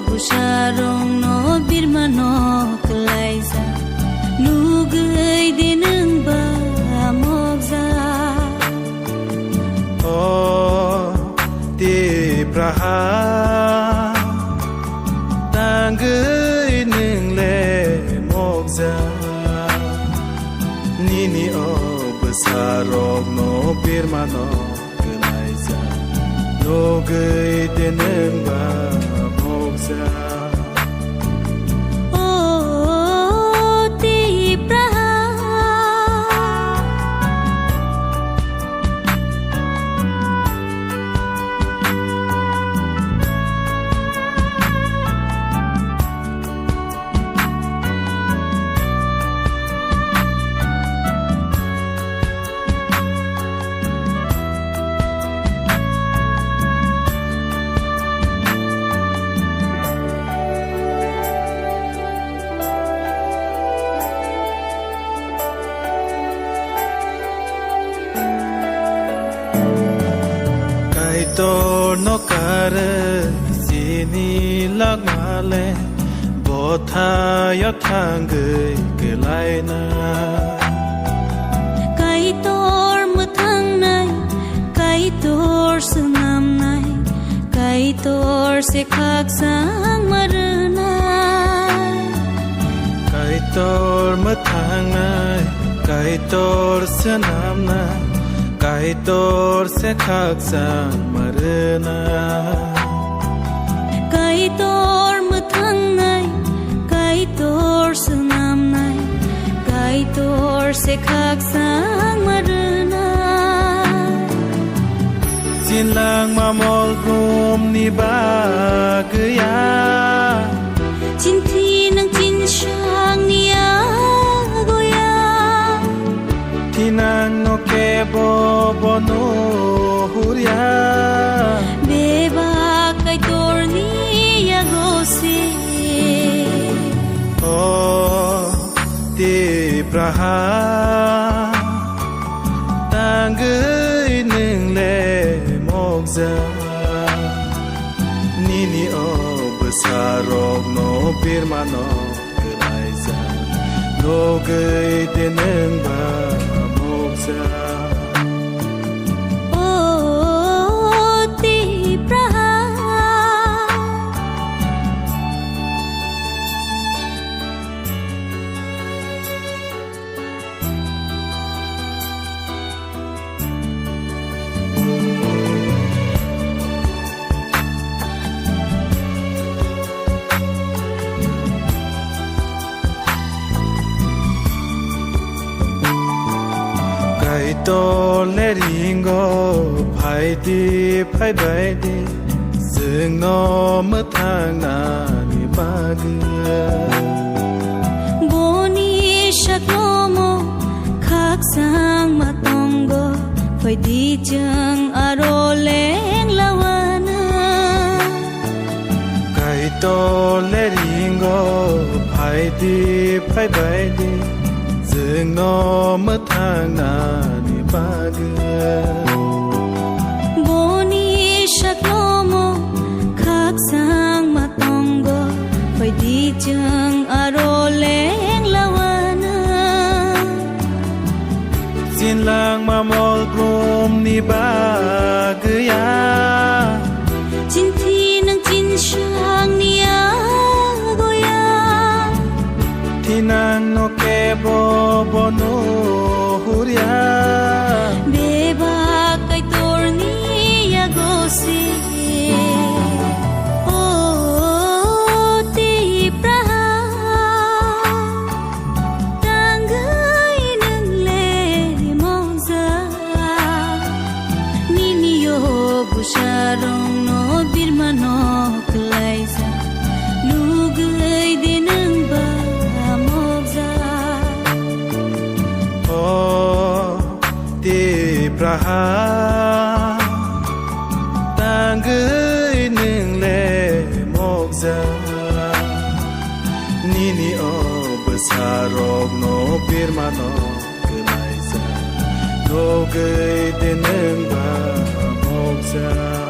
Busharong no birmano klaisa lugay dineng ba mogza Oh ti praha tangay ning le mogza nini o busharong no birmano klaisa lugay dineng ba Oh ti praha Tor no kare sini lag male botha yo thang ke lai na kai tor muthang nai kai tor sunam nai kai tor se khak sang marna kai tor muthang nai kai tor sunam nai kai tor se khak sang marna kai tor muthang nai kai tor sunam nai kai tor se khak sang marna sin lang ma mol rum ni ba gya chin thi nang chin shang nia goya Tinang no ke bo no huria beba kai tor ni ya go se Oh ti praha tangay ning le mogza nini o besarog no birmano kelaiza no gay dineng ba mogza Oh ti praha Kai to le ringo phai di phai bai di sing no ma thang na ni ba ga boni shaklomo khak sang matongo phai di chang aroleng lawana Kai to le ringo phai di phai bai di sing no ma thang na ni ba ga boni shaklomo khak sang matongo phai di chang aroleng lawana sin lang ma mol grum ni ba ga chin thi nang chin shang nia goya Tinang no ke bo no huria beba kai tor ni ya go se Oh ha tang gửi nương lệ mộc ra nini o besarok no birma no gulai sa no gửi tên nương ba mộc ra